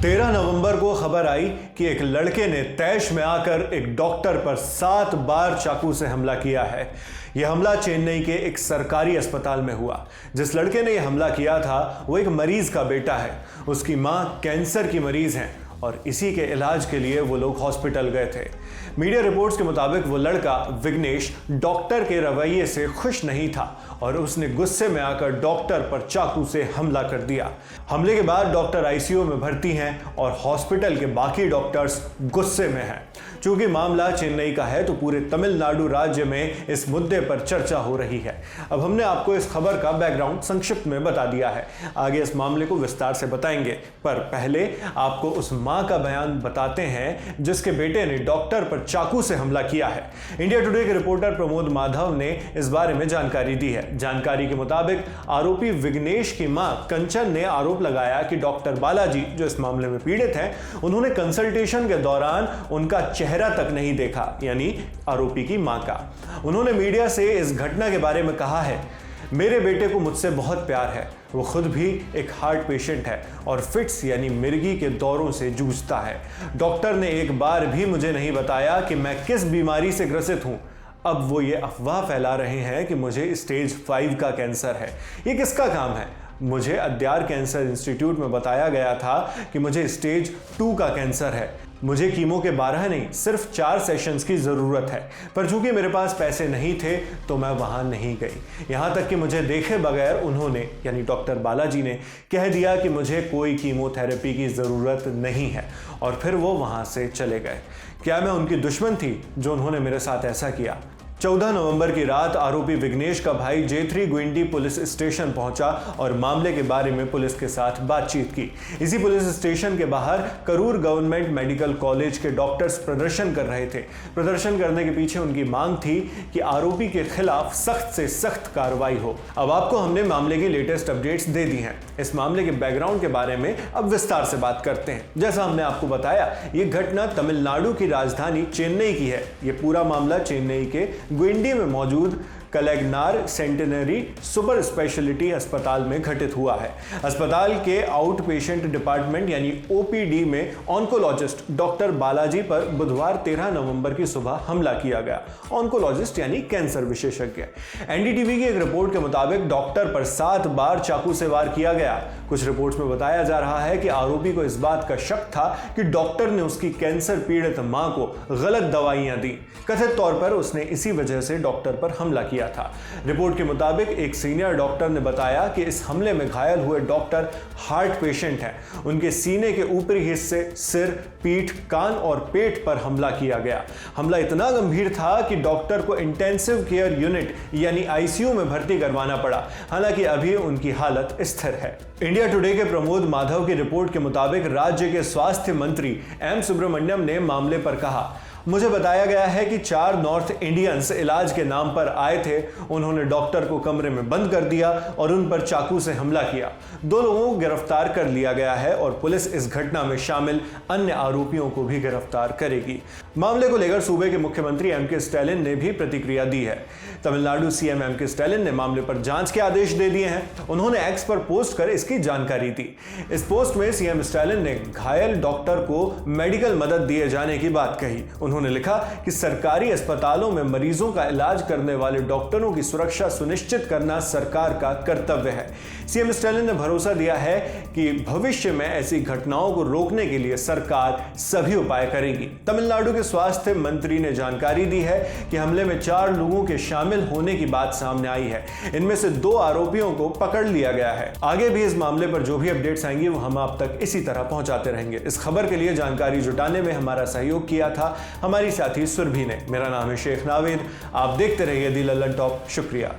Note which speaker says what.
Speaker 1: 13 नवंबर को खबर आई कि एक लड़के ने तैश में आकर एक डॉक्टर पर 7 बार चाकू से हमला किया है। यह हमला चेन्नई के एक सरकारी अस्पताल में हुआ। जिस लड़के ने यह हमला किया था वो एक मरीज का बेटा है। उसकी मां कैंसर की मरीज हैं और इसी के इलाज के लिए वो लोग हॉस्पिटल गए थे। मीडिया रिपोर्ट्स के मुताबिक वो लड़का विघ्नेश डॉक्टर के रवैये से खुश नहीं था और उसने गुस्से में आकर डॉक्टर पर चाकू से हमला कर दिया। हमले के बाद डॉक्टर आईसीयू में भर्ती हैं और हॉस्पिटल के बाकी डॉक्टर्स गुस्से में हैं। चूंकि मामला चेन्नई का है तो पूरे तमिलनाडु राज्य में इस मुद्दे पर चर्चा हो रही है। अब हमने आपको इस खबर का बैकग्राउंड संक्षिप्त में बता दिया है, आगे इस मामले को विस्तार से बताएंगे, पर पहले आपको उस मां का बयान बताते हैं जिसके बेटे ने डॉक्टर पर चाकू से हमला किया है। इंडिया टुडे के रिपोर्टर प्रमोद माधव ने इस बारे में जानकारी दी है। जानकारी के मुताबिक आरोपी विघ्नेश की मां कंचन ने आरोप लगाया कि डॉक्टर बालाजी, जो इस मामले में पीड़ित हैं, उन्होंने कंसल्टेशन के दौरान उनका चेहरा तक नहीं देखा, यानी आरोपी की मां का। उन्होंने मीडिया से इस घटना के बारे में कहा है, मेरे बेटे को मुझसे बहुत प्यार है, वो खुद भी एक हार्ट पेशेंट है और फिट्स यानी मिर्गी के दौरों से जूझता है। डॉक्टर ने एक बार भी मुझे नहीं बताया कि मैं किस बीमारी से ग्रसित हूं। अब वो ये अफवाह फैला रहे हैं कि मुझे स्टेज 5 का कैंसर है। ये किसका काम है? मुझे अद्यार कैंसर इंस्टीट्यूट में बताया गया था कि मुझे स्टेज 2 का कैंसर है। मुझे कीमो के 12 नहीं सिर्फ 4 सेशंस की ज़रूरत है, पर चूंकि मेरे पास पैसे नहीं थे तो मैं वहाँ नहीं गई। यहाँ तक कि मुझे देखे बगैर उन्होंने, यानी डॉक्टर बालाजी ने, कह दिया कि मुझे कोई कीमोथेरेपी की ज़रूरत नहीं है और फिर वो वहाँ से चले गए। क्या मैं उनकी दुश्मन थी जो उन्होंने मेरे साथ ऐसा किया? 14 नवंबर की रात आरोपी विघ्नेश का भाई J3 गुइंडी पुलिस स्टेशन पहुंचा और मामले के बारे में पुलिस के साथ बातचीत की। इसी पुलिस स्टेशन के बाहर करूर गवर्नमेंट मेडिकल कॉलेज के डॉक्टर्स प्रदर्शन कर रहे थे। प्रदर्शन करने के पीछे उनकी मांग थी कि आरोपी के खिलाफ सख्त से सख्त कार्रवाई हो। अब आपको हमने मामले की लेटेस्ट अपडेट्स दे दी हैं। इस मामले के बैकग्राउंड के बारे में अब विस्तार से बात करते हैं। जैसा हमने आपको बताया, ये घटना तमिलनाडु की राजधानी चेन्नई की है। ये पूरा मामला चेन्नई के गुइंडी में मौजूद कलेगनार सेंटेनरी सुपर स्पेशलिटी अस्पताल में घटित हुआ है। अस्पताल के आउट पेशेंट डिपार्टमेंट यानी ओपीडी में ऑन्कोलॉजिस्ट डॉक्टर बालाजी पर बुधवार 13 नवंबर की सुबह हमला किया गया। ऑन्कोलॉजिस्ट यानी कैंसर विशेषज्ञ। एनडीटीवी की एक रिपोर्ट के मुताबिक डॉक्टर पर 7 बार चाकू से वार किया गया। कुछ रिपोर्ट्स में बताया जा रहा है कि आरोपी को इस बात का शक था कि डॉक्टर ने उसकी कैंसर पीड़ित मां को गलत दवाइयां दी। कथित तौर पर उसने इसी वजह से डॉक्टर पर हमला किया था। रिपोर्ट के मुताबिक एक सीनियर डॉक्टर ने बताया कि इस हमले में घायल हुए डॉक्टर हार्ट पेशेंट हैं। उनके सीने के ऊपरी हिस्से, सिर, पीठ, कान और पेट पर हमला किया गया। हमला इतना गंभीर था कि डॉक्टर को इंटेंसिव केयर यूनिट यानी आईसीयू में भर्ती करवाना पड़ा। हालांकि अभी उनकी हालत स्थिर है। इंडिया टुडे के प्रमोद माधव की रिपोर्ट के मुताबिक राज्य के स्वास्थ्य मंत्री एम सुब्रमण्यम ने मामले पर कहा, मुझे बताया गया है कि 4 नॉर्थ इंडियंस इलाज के नाम पर आए थे। उन्होंने डॉक्टर को कमरे में बंद कर दिया और उन पर चाकू से हमला किया। 2 लोगों को गिरफ्तार कर लिया गया है और पुलिस इस घटना में शामिल अन्य आरोपियों को भी गिरफ्तार करेगी। मामले को लेकर सूबे के मुख्यमंत्री एम.के. स्टैलिन ने भी प्रतिक्रिया दी है। Tamil Nadu CM MK. स्टैलिन ने मामले पर जांच के आदेश दे दिए हैं। उन्होंने एक्स पर पोस्ट कर इसकी जानकारी दी। इस पोस्ट में सीएम स्टैलिन ने घायल डॉक्टर को मेडिकल मदद दिए जाने की बात कही। उन्होंने लिखा कि सरकारी अस्पतालों में मरीजों का इलाज करने वाले डॉक्टरों की सुरक्षा सुनिश्चित करना सरकार का कर्तव्य है। सीएम स्टैलिन ने भरोसा दिया है कि भविष्य में ऐसी घटनाओं को रोकने के लिए सरकार सभी उपाय करेगी। तमिलनाडु के स्वास्थ्य मंत्री ने जानकारी दी है कि हमले में 4 लोगों के शामिल होने की बात सामने आई है। इनमें से 2 आरोपियों को पकड़ लिया गया है। आगे भी इस मामले पर जो भी अपडेट्स आएंगी वो हम आप तक इसी तरह पहुंचाते रहेंगे। इस खबर के लिए जानकारी जुटाने में हमारा सहयोग किया था हमारी साथी सुरभि ने। मेरा नाम है शेख नावेद। आप देखते रहिए दी लल्लन टॉप। शुक्रिया।